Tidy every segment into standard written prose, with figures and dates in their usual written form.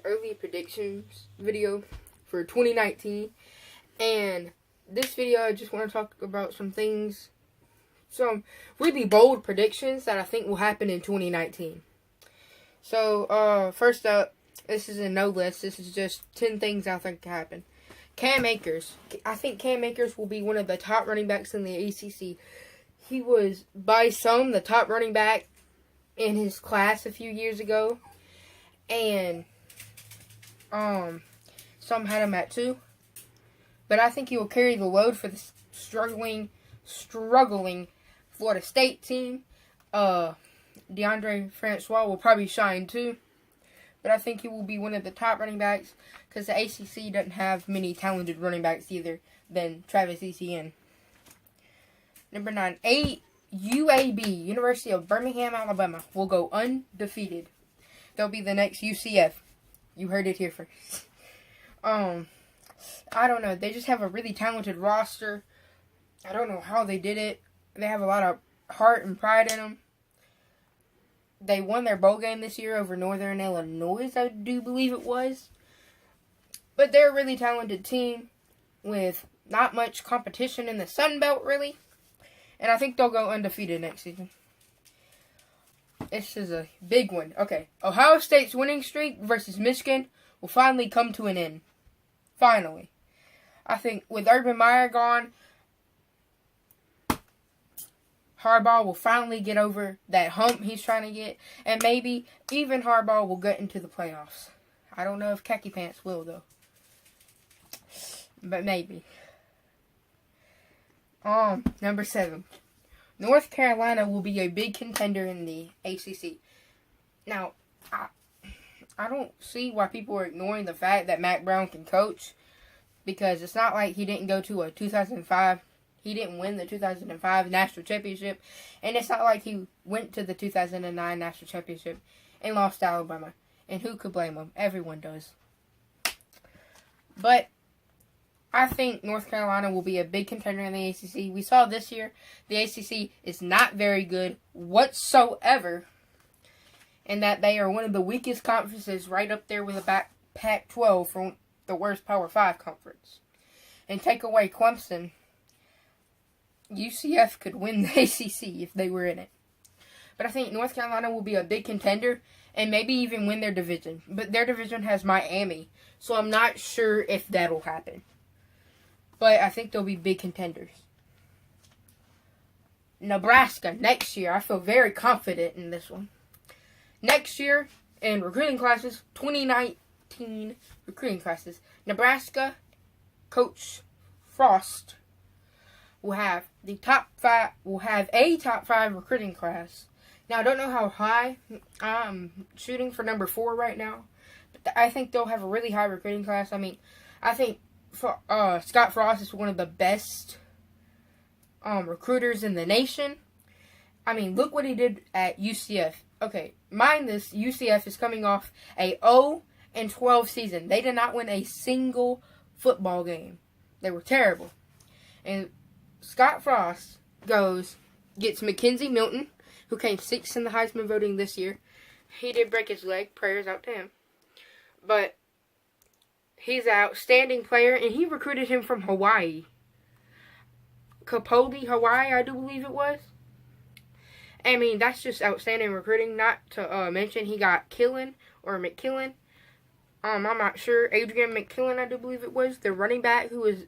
early predictions video for 2019, and this video I just want to talk about some really bold predictions that I think will happen in 2019. So, first up, this is a no list. This is just 10 things I think can happen. Cam Akers. I think Cam Akers will be one of the top running backs in the ACC. He was, by some, the top running back in his class a few years ago. And, some had him at 2. But I think he will carry the load for the struggling Florida State team. Deondre Francois will probably shine too. But I think he will be one of the top running backs because the ACC doesn't have many talented running backs either than Travis Etienne. Number 9, UAB, University of Birmingham, Alabama, will go undefeated. They'll be the next UCF. You heard it here first. I don't know. They just have a really talented roster. I don't know how they did it. They have a lot of heart and pride in them. They won their bowl game this year over Northern Illinois, I do believe it was. But they're a really talented team with not much competition in the Sun Belt, really. And I think they'll go undefeated next season. This is a big one. Okay, Ohio State's winning streak versus Michigan will finally come to an end. Finally. I think with Urban Meyer gone, Harbaugh will finally get over that hump he's trying to get. And maybe even Harbaugh will get into the playoffs. I don't know if Khaki Pants will, though. But maybe. Number 7. North Carolina will be a big contender in the ACC. Now, I don't see why people are ignoring the fact that Mack Brown can coach. Because it's not like he didn't go to a 2005... He didn't win the 2005 National Championship. And it's not like he went to the 2009 National Championship and lost to Alabama. And who could blame him? Everyone does. But I think North Carolina will be a big contender in the ACC. We saw this year the ACC is not very good whatsoever. And that they are one of the weakest conferences, right up there with the Pac-12 for the worst Power 5 conference. And take away Clemson, UCF could win the ACC if they were in it. But I think North Carolina will be a big contender and maybe even win their division. But their division has Miami, so I'm not sure if that'll happen. But I think they'll be big contenders. Nebraska next year. I feel very confident in this one. Next year in recruiting classes, 2019 recruiting classes, Nebraska Coach Frost will have a top 5 recruiting class. Now, I don't know how high. I'm shooting for number 4 right now. But I think they'll have a really high recruiting class. I mean, I think Scott Frost is one of the best recruiters in the nation. I mean, look what he did at UCF. Okay, mind this, UCF is coming off a 0-12 season. They did not win a single football game. They were terrible. And Scott Frost gets Mackenzie Milton, who came 6th in the Heisman voting this year. He did break his leg. Prayers out to him. But he's an outstanding player, and he recruited him from Hawaii. Kapolei, Hawaii, I do believe it was. I mean, that's just outstanding recruiting. Not to mention he got McKillen. I'm not sure. Adrian McKillen, I do believe it was. The running back who was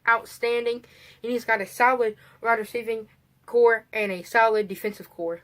outstanding. And he's got a solid wide receiving core and a solid defensive core.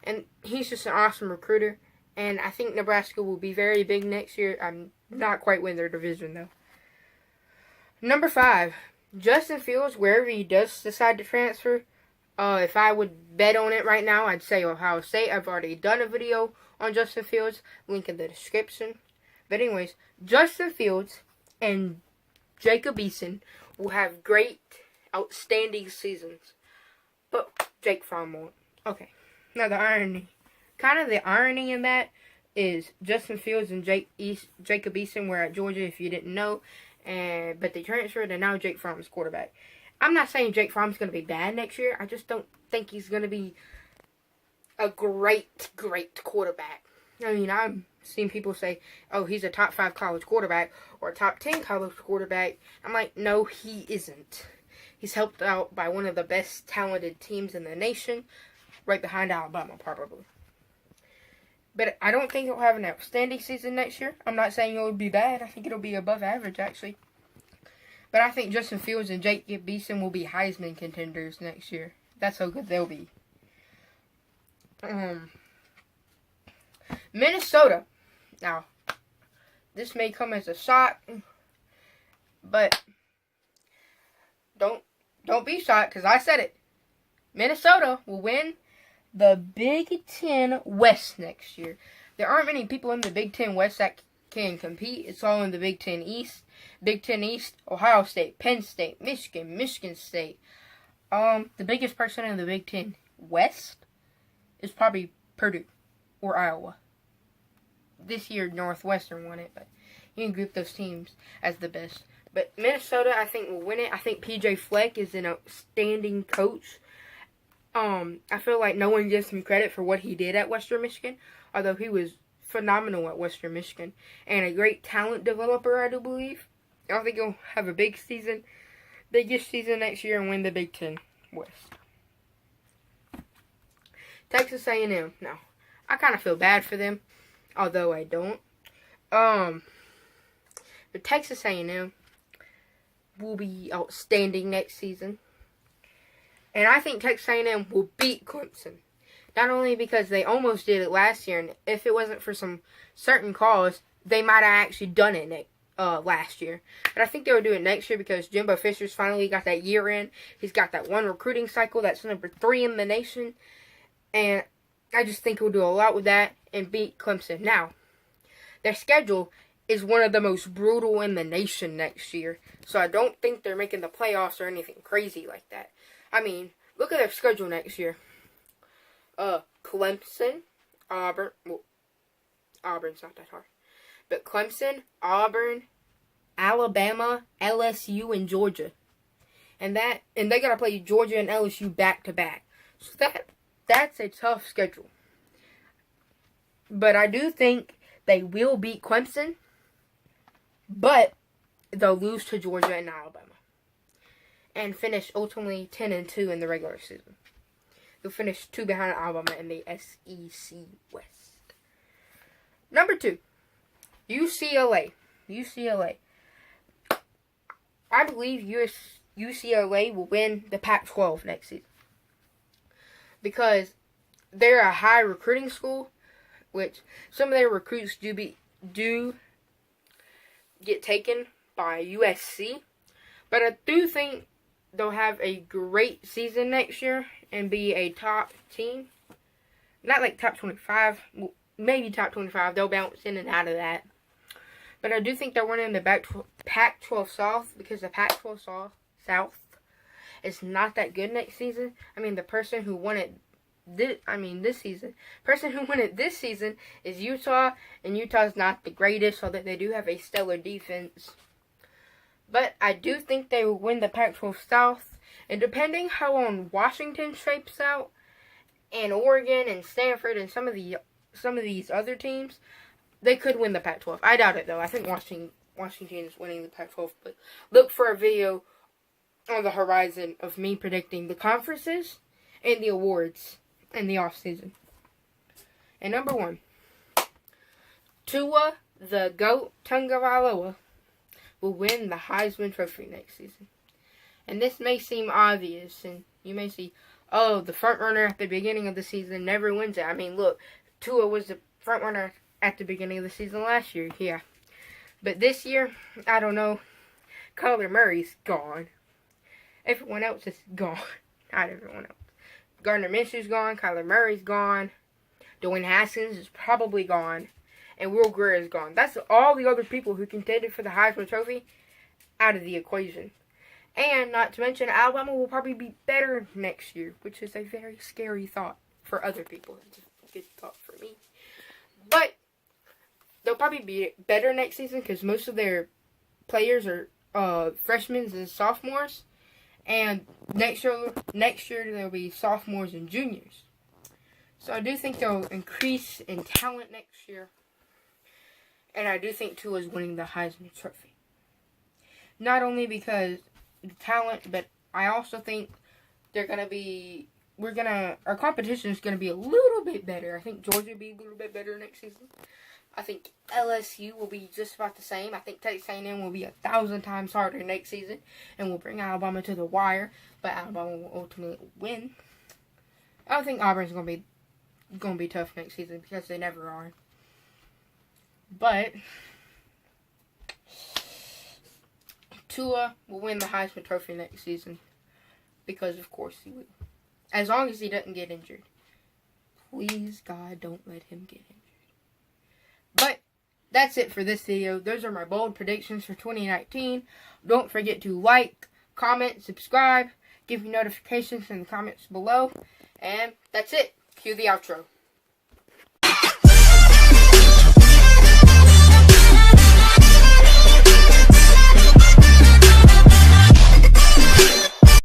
And he's just an awesome recruiter. And I think Nebraska will be very big next year. I'm not quite win their division, though. Number 5. Justin Fields, wherever he does decide to transfer. If I would bet on it right now, I'd say Ohio State. I've already done a video on Justin Fields. Link in the description. But anyways, Justin Fields and Jacob Eason will have great, outstanding seasons. But Jake Fromm won't. Okay. Now the irony in that is Justin Fields and Jacob Eason were at Georgia, if you didn't know. But they transferred, and now Jake Fromm is quarterback. I'm not saying Jake Fromm's going to be bad next year. I just don't think he's going to be a great quarterback. I mean, I've seen people say, oh, he's a top 5 college quarterback or a top 10 college quarterback. I'm like, no, he isn't. He's helped out by one of the best talented teams in the nation, right behind Alabama, probably. But I don't think he'll have an outstanding season next year. I'm not saying it'll be bad. I think it'll be above average, actually. But I think Justin Fields and Jacob Eason will be Heisman contenders next year. That's how good they'll be. Minnesota. Now, this may come as a shock, but don't be shocked because I said it. Minnesota will win the Big Ten West next year. There aren't many people in the Big Ten West that can compete. It's all in the Big Ten East. Big Ten East, Ohio State, Penn State, Michigan State. The biggest person in the Big Ten West is probably Purdue or Iowa. This year, Northwestern won it, but you can group those teams as the best. But Minnesota, I think, will win it. I think PJ Fleck is an outstanding coach. I feel like no one gives him credit for what he did at Western Michigan, although he was phenomenal at Western Michigan and a great talent developer, I do believe. I think he'll have a biggest season next year and win the Big Ten West. Texas A&M. Now, I kind of feel bad for them, although I don't. But Texas A&M will be outstanding next season. And I think Texas A&M will beat Clemson. Not only because they almost did it last year, and if it wasn't for some certain cause, they might have actually done it last year. But I think they will do it next year because Jimbo Fisher's finally got that year in. He's got that one recruiting cycle that's number 3 in the nation. And I just think he'll do a lot with that and beat Clemson. Now, their schedule is one of the most brutal in the nation next year. So I don't think they're making the playoffs or anything crazy like that. I mean, look at their schedule next year. Clemson, Auburn. Well, Auburn's not that hard. But Clemson, Auburn, Alabama, LSU, and Georgia. And they gotta play Georgia and LSU back to back. So that's a tough schedule. But I do think they will beat Clemson. But they'll lose to Georgia and Alabama. And finish ultimately 10-2 in the regular season. They'll finish 2 behind Alabama in the SEC West. Number 2, UCLA. I believe UCLA will win the Pac-12 next season. Because they're a high recruiting school, which some of their recruits do get taken by USC. But I do think they'll have a great season next year and be a top team. Not like top 25, maybe top 25. They'll bounce in and out of that. But I do think they're winning the Pac-12 South because the Pac-12 South is not that good next season. I mean, the person who won it this season. Person who won it this season is Utah, and Utah's not the greatest, although they do have a stellar defense. But I do think they will win the Pac-12 South. And depending how on Washington shapes out, and Oregon and Stanford and some of these other teams, they could win the Pac-12. I doubt it though. I think Washington is winning the Pac-12. But look for a video on the horizon of me predicting the conferences and the awards in the off season. And number 1, Tua the GOAT Tagovailoa will win the Heisman Trophy next season. And this may seem obvious, and you may see, oh, the front runner at the beginning of the season never wins it. I mean, look, Tua was the front runner at the beginning of the season last year, yeah. But this year, I don't know. Kyler Murray's gone. Everyone else is gone. Not everyone else. Gardner Minshew's gone. Kyler Murray's gone. Dwayne Haskins is probably gone. And Will Grier is gone. That's all the other people who contended for the Heisman Trophy out of the equation. And not to mention, Alabama will probably be better next year, which is a very scary thought for other people. It's a good thought for me. But they'll probably be better next season because most of their players are freshmen and sophomores. And next year there'll be sophomores and juniors. So I do think they'll increase in talent next year. And I do think Tua is winning the Heisman Trophy. Not only because the talent, but I also think they're going to be, our competition is going to be a little bit better. I think Georgia will be a little bit better next season. I think LSU will be just about the same. I think Texas A&M will be 1,000 times harder next season and will bring Alabama to the wire, but Alabama will ultimately win. I don't think Auburn's going to be tough next season because they never are. But Tua will win the Heisman Trophy next season because, of course, he will. As long as he doesn't get injured. Please, God, don't let him get injured. But that's it for this video. Those are my bold predictions for 2019. Don't forget to like, comment, subscribe, give me notifications in the comments below. And that's it. Cue the outro.